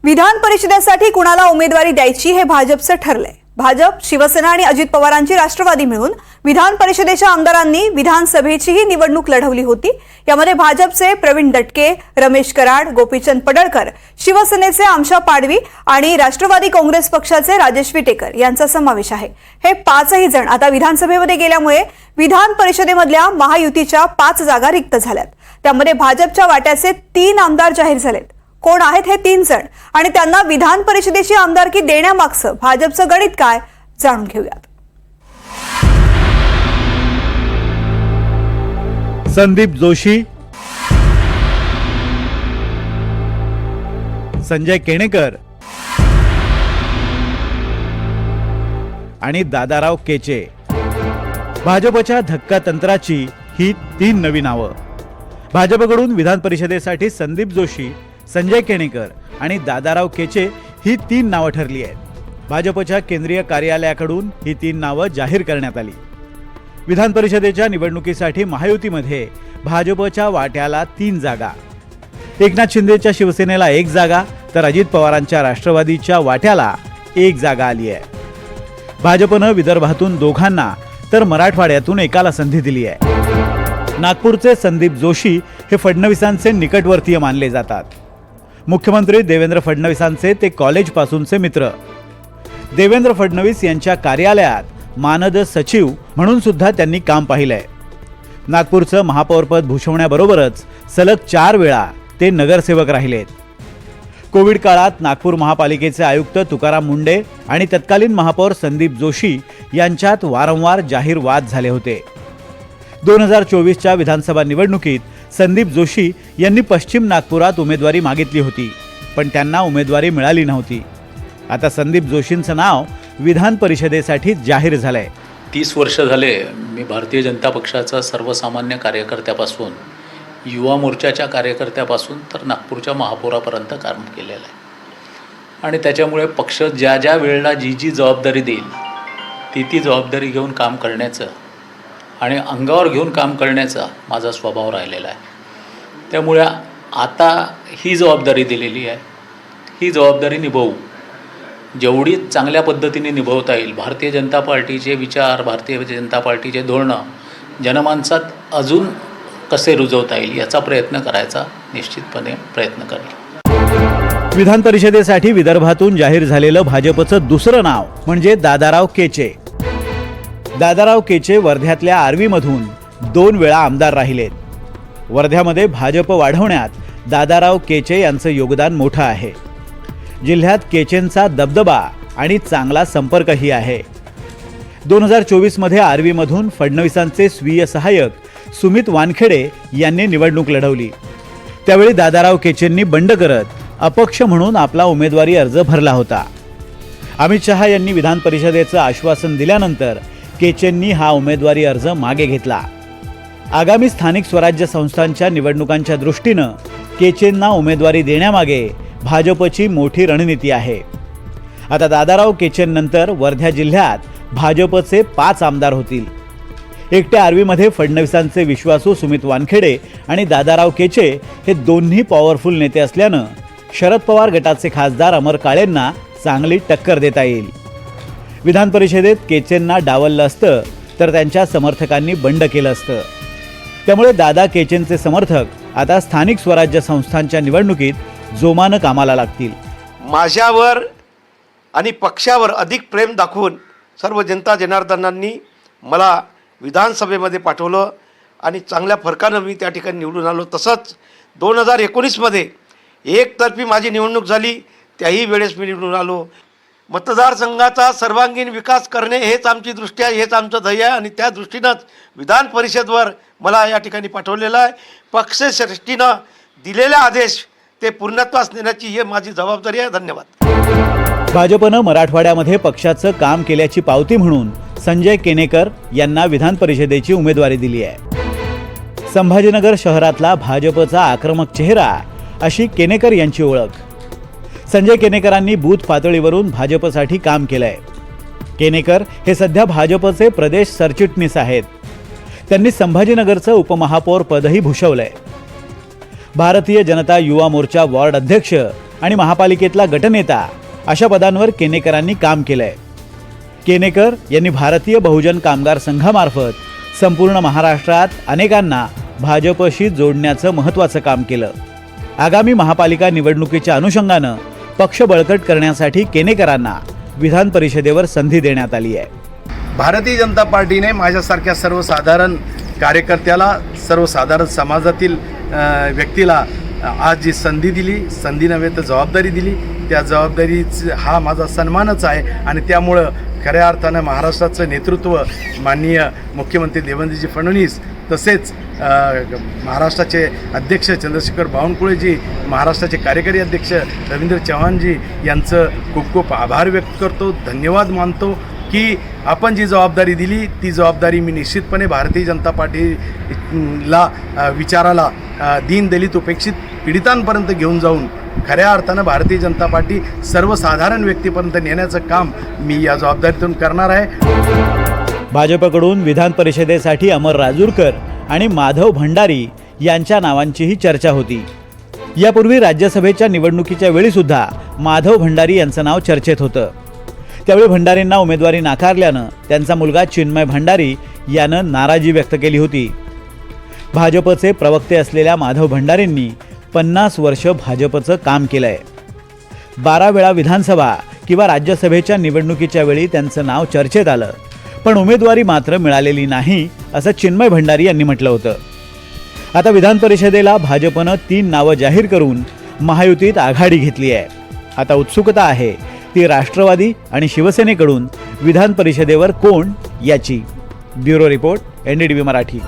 विधान परिषदेसाठी कुणाला उमेदवारी द्यायची हे भाजपचं ठरलंय। भाजप, शिवसेना आणि अजित पवारांची राष्ट्रवादी मिळून विधान परिषदेच्या आमदारांनी विधानसभेचीही निवडणूक लढवली होती। यामध्ये भाजपचे प्रवीण दटके, रमेश कराड, गोपीचंद पडळकर, शिवसेनेचे आमशा पाडवी आणि राष्ट्रवादी काँग्रेस पक्षाचे राजेश विटेकर यांचा समावेश आहे। हे पाचही जण आता विधानसभेमध्ये गेल्यामुळे विधान परिषदेमधल्या महायुतीच्या 5 जागा रिक्त झाल्यात। त्यामध्ये भाजपच्या वाट्याचे 3 आमदार जाहीर झालेत। कोण आहेत हे 3 जण आणि त्यांना विधान परिषदेची आमदारकी देण्यामागचं भाजपचं गणित काय, जाणून घेऊयात। संदीप जोशी, संजय केणेकर आणि दादाराव केचे। भाजपच्या धक्का तंत्राची ही 3 नवी नावं। भाजपकडून विधान परिषदेसाठी संदीप जोशी, संजय केणेकर आणि दादाराव केचे ही 3 नावं ठरली आहेत। भाजपच्या केंद्रीय कार्यालयाकडून ही 3 नावं जाहीर करण्यात आली। विधान परिषदेच्या निवडणुकीसाठी महायुतीमध्ये भाजपच्या वाट्याला 3 जागा, एकनाथ शिंदेच्या शिवसेनेला 1 जागा तर अजित पवारांच्या राष्ट्रवादीच्या वाट्याला 1 जागा आली आहे। भाजपनं विदर्भातून 2घांना तर मराठवाड्यातून 1ला संधी दिली आहे। नागपूरचे संदीप जोशी हे फडणवीसांचे निकटवर्तीय मानले जातात। मुख्यमंत्री देवेंद्र फडणवीसांचे ते कॉलेजपासूनचे मित्र। देवेंद्र फडणवीस यांच्या कार्यालयात मानद सचिव म्हणून सुद्धा त्यांनी काम पाहिलंय। नागपूरचं महापौरपद भूषवण्याबरोबरच सलग 4 वेळा ते नगरसेवक राहिलेत। कोविड काळात नागपूर महापालिकेचे आयुक्त तुकाराम मुंडे आणि तत्कालीन महापौर संदीप जोशी यांच्यात वारंवार जाहीर वाद झाले होते। 2024च्या विधानसभा निवडणुकीत संदीप जोशी यांनी पश्चिम नागपुरात उमेदवारी मागितली होती, पण त्यांना उमेदवारी मिळाली नव्हती। आता संदीप जोशींचं नाव विधान परिषदेसाठी जाहीर झालंय। 30 वर्ष झाले मी भारतीय जनता पक्षाचा सर्वसामान्य कार्यकर्त्यापासून, युवा मोर्चाच्या कार्यकर्त्यापासून तर नागपूरच्या महापौरापर्यंत काम केलेलं आहे आणि त्याच्यामुळे पक्ष ज्या ज्या वेळेला जी जबाबदारी देईल ती जबाबदारी घेऊन काम करण्याचं आणि अंगावर घेऊन काम करण्याचा माझा स्वभाव राहिलेला आहे। त्यामुळे आता ही जबाबदारी दिलेली आहे, ही जबाबदारी निभवू, जेवढी चांगल्या पद्धतीने निभवता येईल। भारतीय जनता पार्टीचे विचार, भारतीय जनता पार्टीचे धोरणं जनमानसात अजून कसे रुजवता येईल याचा प्रयत्न करायचा निश्चितपणे प्रयत्न करेल। विधान परिषदेसाठी विदर्भातून जाहीर झालेलं भाजपचं दुसरं नाव म्हणजे दादाराव केचे। दादाराव केचे वर्ध्यातल्या आर्वीमधून 2 वेळा आमदार राहिलेत। वर्ध्यामध्ये भाजप वाढवण्यात दादाराव केचे यांचं योगदान मोठं आहे। जिल्ह्यात केचेंचा दबदबा आणि चांगला संपर्कही आहे। 2024 मध्ये आर्वीमधून फडणवीसांचे स्वीय सहाय्यक सुमित वानखेडे यांनी निवडणूक लढवली। त्यावेळी दादाराव केचेंनी बंड करत अपक्ष म्हणून आपला उमेदवारी अर्ज भरला होता। अमित शहा यांनी विधान परिषदेचं आश्वासन दिल्यानंतर केचेंनी हा उमेदवारी अर्ज मागे घेतला। आगामी स्थानिक स्वराज्य संस्थांच्या निवडणुकांच्या दृष्टीनं केचेंना उमेदवारी देण्यामागे भाजपची मोठी रणनीती आहे। आता दादाराव केचेंनंतर वर्धा जिल्ह्यात भाजपचे 5 आमदार होतील। एकटे आर्वीमध्ये फडणवीसांचे विश्वासू सुमित वानखेडे आणि दादाराव केचे हे दोन्ही पॉवरफुल नेते असल्यानं शरद पवार गटाचे खासदार अमर काळेंना चांगली टक्कर देता येईल। विधान परिषदेत केचेंना डावललं असतं तर त्यांच्या समर्थकांनी बंड केलं असतं। त्यामुळे दादा केचेंचे समर्थक आता स्थानिक स्वराज्य संस्थांच्या निवडणुकीत जोमानं कामाला लागतील। माझ्यावर आणि पक्षावर अधिक प्रेम दाखवून सर्व जनता जनार्दनांनी मला विधानसभेमध्ये पाठवलं आणि चांगल्या फरकानं मी त्या ठिकाणी निवडून आलो। तसंच 2019 मध्ये एकतर्फी माझी निवडणूक झाली, त्याही वेळेस मी निवडून आलो। मतदारसंघाचा सर्वांगीण विकास करणे हेच आमची दृष्टी आहे, हेच आमचं ध्येय आहे आणि त्या दृष्टीनंच विधान परिषदवर मला या ठिकाणी पाठवलेलं आहे। पक्षश्रेष्ठीनं दिलेले आदेश ते पूर्णत्वास नेण्याची ही माझी जबाबदारी आहे। धन्यवाद। भाजपनं मराठवाड्यामध्ये पक्षाचं काम केल्याची पावती म्हणून संजय केणेकर यांना विधान परिषदेची उमेदवारी दिली आहे। संभाजीनगर शहरातला भाजपचा आक्रमक चेहरा अशी केणेकर यांची ओळख। संजय केणेकरांनी बूथ पातळीवरून भाजपसाठी काम केलंय। केणेकर हे सध्या भाजपचे प्रदेश सरचिटणीस आहेत। त्यांनी संभाजीनगरचं उपमहापौर पदही भूषवलंय। भारतीय जनता युवा मोर्चा वॉर्ड अध्यक्ष आणि महापालिकेतला गटनेता अशा पदांवर केनेकरांनी काम केलंय. केनेकर यांनी भारतीय बहुजन कामगार संघामार्फत संपूर्ण महाराष्ट्रात अनेकांना भाजपशी जोडण्याचं महत्त्वाचं काम केलं. आगामी महापालिका निवडणुकीच्या अनुषंगानं पक्ष बळकट करण्यासाठी केनेकरांना विधान परिषदेवर संधी देण्यात आली आहे. भारतीय जनता पार्टीने माझ्यासारख्या सर्वसाधारण कार्यकर्त्याला, सर्वसाधारण समाजातील व्यक्तीला आज जी संधी दिली, संधी नव्हे तर जबाबदारी दिली, त्या जबाबदारीचा हा माझा सन्मानच आहे. आणि त्यामुळं खऱ्या अर्थानं महाराष्ट्राचं नेतृत्व माननीय मुख्यमंत्री देवेंद्रजी फडणवीस, तसेच महाराष्ट्राचे अध्यक्ष चंद्रशेखर बावनकुळेजी, महाराष्ट्राचे कार्यकारी अध्यक्ष रवींद्र चव्हाणजी यांचं खूप खूप आभार व्यक्त करतो, धन्यवाद मानतो की आपण जी जबाबदारी दिली ती जबाबदारी मी निश्चितपणे भारतीय जनता पार्टीला विचाराला दीनदलित उपेक्षित पीडितांपर्यंत घेऊन जाऊन खऱ्या अर्थानं भारतीय जनता पार्टी सर्वसाधारण व्यक्तीपर्यंत नेण्याचं काम मी या जबाबदारीतून करणार आहे. भाजपकडून विधान परिषदेसाठी अमर राजूरकर आणि माधव भंडारी यांच्या नावांचीही चर्चा होती. यापूर्वी राज्यसभेच्या निवडणुकीच्या वेळी सुद्धा माधव भंडारी यांचं नाव चर्चेत होतं. त्यावेळी भंडारींना उमेदवारी नाकारल्यानं त्यांचा मुलगा चिन्मय भंडारी यानं नाराजी व्यक्त केली होती. भाजपचे प्रवक्ते असलेल्या माधव भंडारींनी 50 वर्ष भाजपचं काम केलंय. 12 वेळा विधानसभा किंवा राज्यसभेच्या निवडणुकीच्या वेळी त्यांचं नाव चर्चेत आलं, पण उमेदवारी मात्र मिळालेली नाही असं चिन्मय भंडारी यांनी म्हटलं होतं. आता विधान परिषदेला भाजपनं 3 नावं जाहीर करून महायुतीत आघाडी घेतली आहे. आता उत्सुकता आहे ती राष्ट्रवादी आणि शिवसेनेकडून विधान परिषदेवर कोण याची. Bureau report, NDTV Marathi.